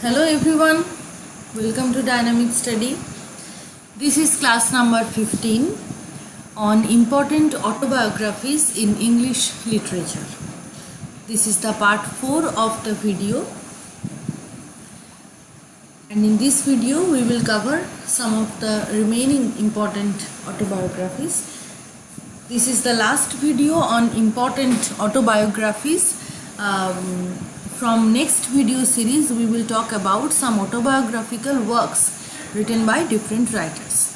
Hello everyone, welcome to Dynamic Study. This is class number 15 on important autobiographies in English literature. This is the part 4 of the video, and in this video we will cover some of the remaining important autobiographies. This is the last video on important autobiographies. From next video series we will talk about some autobiographical works written by different writers.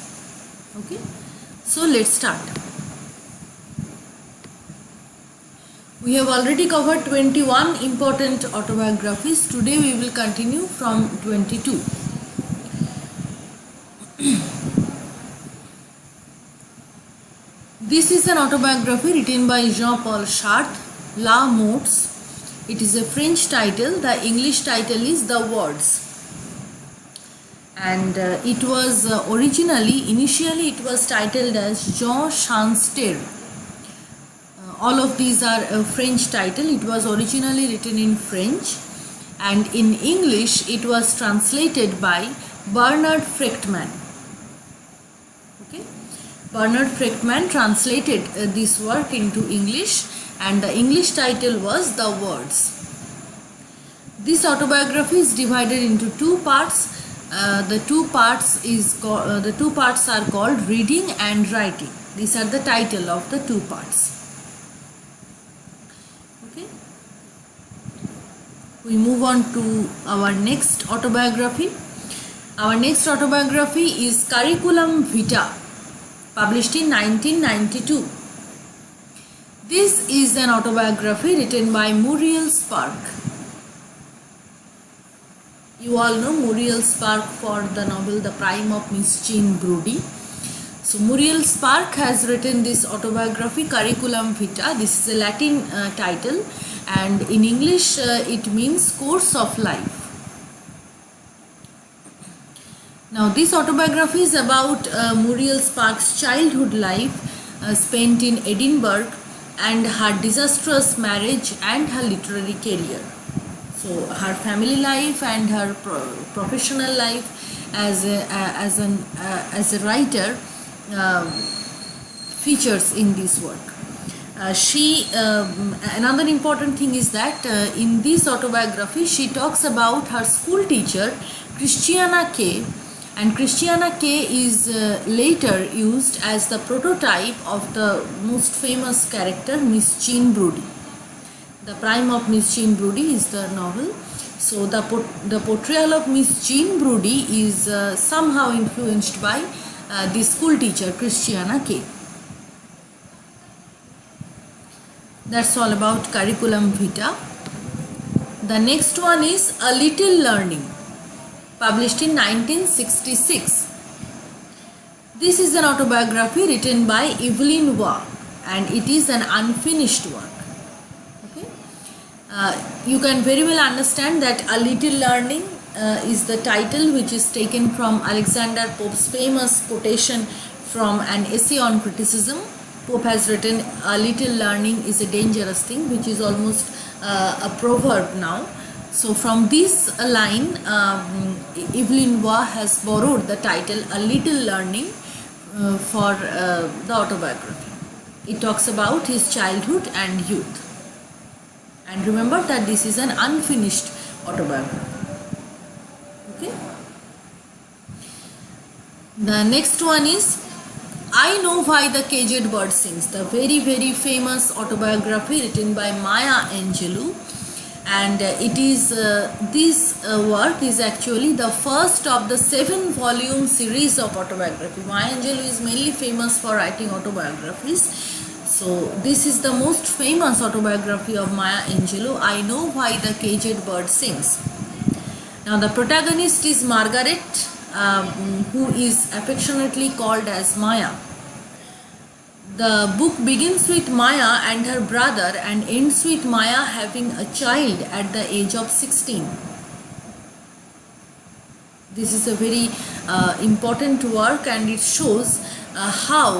Okay, so let's start. We have already covered 21 important autobiographies. Today we will continue from 22. This is an autobiography written by Jean-Paul Sartre, La Mottes. It is a French title. The English title is The Words, and it was initially it was titled as Jean Chanster. All of these are a French title. It was originally written in French, and in English it was translated by Bernard Fruchtmann. Okay, Bernard Fruchtmann translated this work into English, and the English title was The Words. This autobiography is divided into two parts. The two parts are called Reading and Writing. These are the title of the two parts. Okay. We move on to our next autobiography. Our next autobiography is Curriculum Vitae, published in 1992. This is an autobiography written by Muriel Spark. You all know Muriel Spark for the novel The Crime of Miss Jean Brodie. So Muriel Spark has written this autobiography, Curriculum Vitae. This is a Latin title, and in English it means Course of Life. Now this autobiography is about Muriel Spark's childhood life spent in Edinburgh, and her disastrous marriage and her literary career. So her family life and her professional life as a writer features in this work. Another important thing is that in this autobiography she talks about her school teacher Christiana K. And Christiana K. is later used as the prototype of the most famous character, Miss Jean Brodie. The Crime of Miss Jean Brodie is the novel. So the portrayal of Miss Jean Brodie is somehow influenced by the school teacher Christiana K. That's all about Curriculum Vitae. The next one is A Little Learning, published in 1966. This is an autobiography written by Evelyn Waugh, and it is an unfinished work. Okay? You can very well understand that A Little Learning is the title, which is taken from Alexander Pope's famous quotation from an essay on criticism. Pope has written, "A little learning is a dangerous thing," which is almost a proverb now. So from this line, Evelyn Waugh has borrowed the title A Little Learning for the autobiography. It talks about his childhood and youth. And remember that this is an unfinished autobiography. Okay. The next one is I Know Why the Caged Bird Sings, the very famous autobiography written by Maya Angelou. And it is this work is actually the first of the 7-volume series of autobiography. Maya Angelou is mainly famous for writing autobiographies. So this is the most famous autobiography of Maya Angelou, I Know Why the Caged Bird Sings. Now the protagonist is Margaret, who is affectionately called as Maya. The book begins with Maya and her brother and ends with Maya having a child at the age of 16. This is a very important work, and it shows how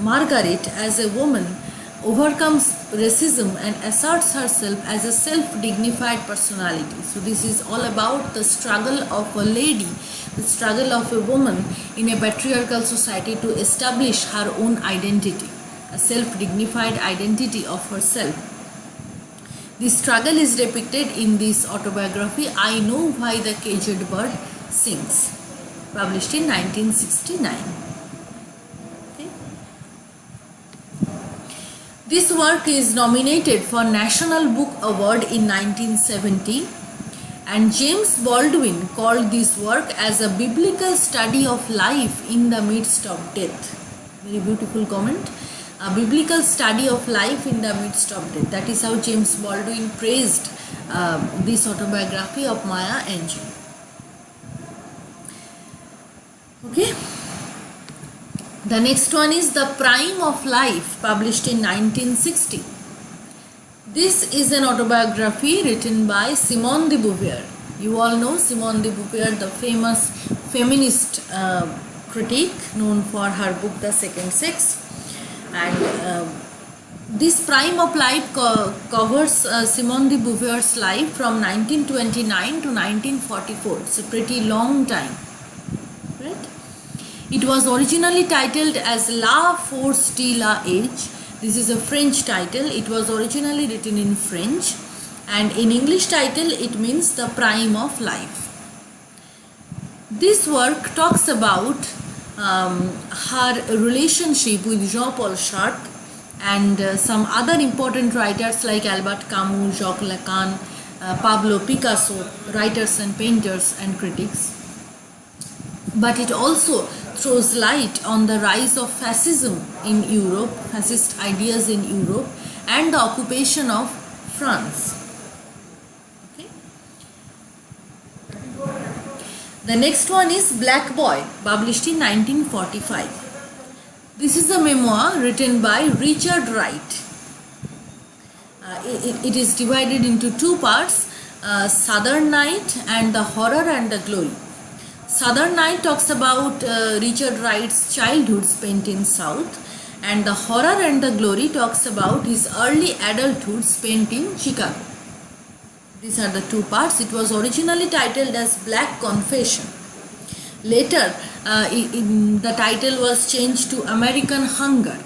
Margaret as a woman overcomes racism and asserts herself as a self-dignified personality. So this is all about the struggle of a lady, the struggle of a woman in a patriarchal society to establish her own identity, a self-dignified identity of herself. The struggle is depicted in this autobiography, I Know Why the Caged Bird Sings, published in 1969. Okay. This work is nominated for National Book Award in 1970, and James Baldwin called this work as a biblical study of life in the midst of death. Very beautiful comment. A biblical study of life in the midst of death. That is how James Baldwin praised this autobiography of Maya Angelou. Okay. The next one is The Prime of Life, published in 1960. This is an autobiography written by Simone de Beauvoir. You all know Simone de Beauvoir, the famous feminist critic known for her book The Second Sex. And this Prime of Life covers Simone de Beauvoir's life from 1929 to 1944. It's a pretty long time, right? It was originally titled as La Force de la Age. This is a French title. It was originally written in French, and in English title it means The Prime of Life. This work talks about her relationship with Jean-Paul Sartre and some other important writers like Albert Camus, Jacques Lacan, Pablo Picasso, writers and painters and critics. But it also throws light on the rise of fascism in Europe, fascist ideas in Europe, and the occupation of France. The next one is Black Boy, published in 1945. This is a memoir written by Richard Wright. It is divided into two parts, Southern Night and the Horror and the Glory. Southern Night talks about Richard Wright's childhood spent in South, and the Horror and the Glory talks about his early adulthood spent in Chicago. These are the two parts. It was originally titled as Black Confession. Later, the title was changed to American Hunger.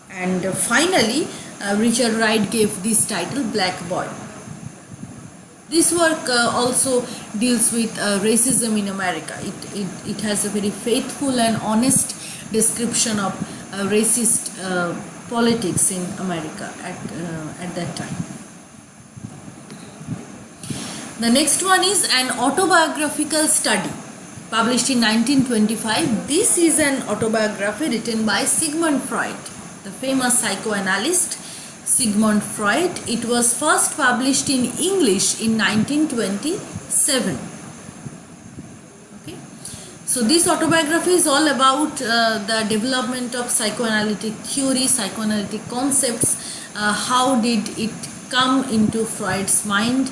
And finally, Richard Wright gave this title Black Boy. This work also deals with racism in America. It has a very faithful and honest description of racist politics in America at that time. The next one is an autobiographical study, published in 1925. This is an autobiography written by Sigmund Freud, the famous psychoanalyst Sigmund Freud. It was first published in English in 1927. Okay. So this autobiography is all about the development of psychoanalytic theory, psychoanalytic concepts, how did it come into Freud's mind.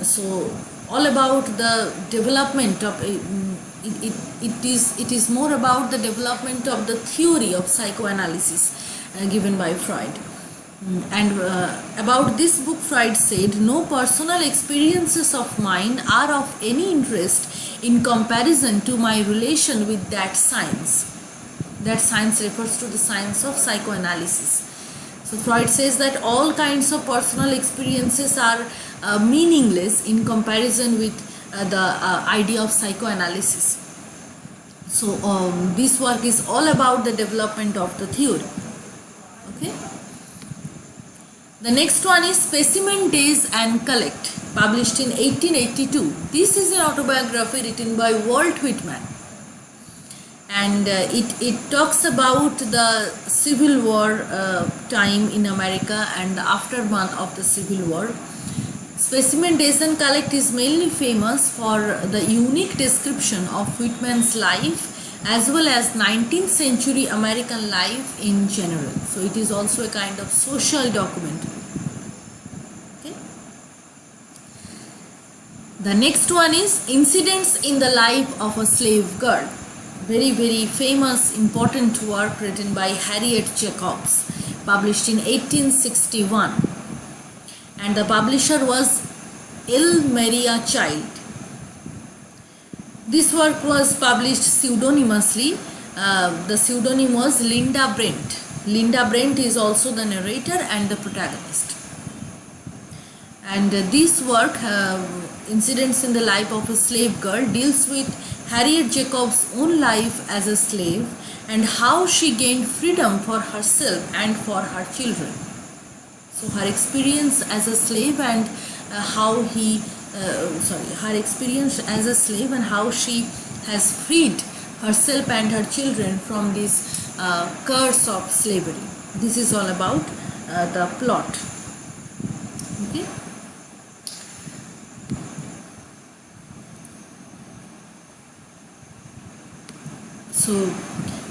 So all about the development of it is more about the development of the theory of psychoanalysis given by Freud. And about this book, Freud said, no personal experiences of mine are of any interest in comparison to my relation with that science. That science refers to the science of psychoanalysis. So Freud says that all kinds of personal experiences are meaningless in comparison with the idea of psychoanalysis. So this work is all about the development of the theory. Okay. The next one is Specimen Days and Collect, published in 1882. This is an autobiography written by Walt Whitman, and it talks about the Civil War time in America and the aftermath of the Civil War. Specimen Days and Collect is mainly famous for the unique description of Whitman's life as well as 19th century American life in general. So it is also a kind of social documentary. Okay. The next one is Incidents in the Life of a Slave Girl. Very, very famous, important work written by Harriet Jacobs, published in 1861, and the publisher was Elmeria Child. This work was published pseudonymously. The pseudonym was Linda Brent. Linda Brent is also the narrator and the protagonist. And this work, Incidents in the Life of a Slave Girl, deals with Harriet Jacobs' own life as a slave and how she gained freedom for herself and for her children. So her experience as a slave and her experience as a slave and how she has freed herself and her children from this curse of slavery. This is all about the plot. Okay. So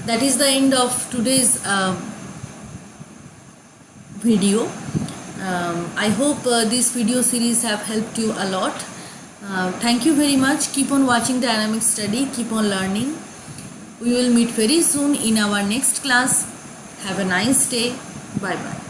that is the end of today's video. I hope this video series have helped you a lot. Thank you very much. Keep on watching Dynamic Study. Keep on learning. We will meet very soon in our next class. Have a nice day. Bye bye.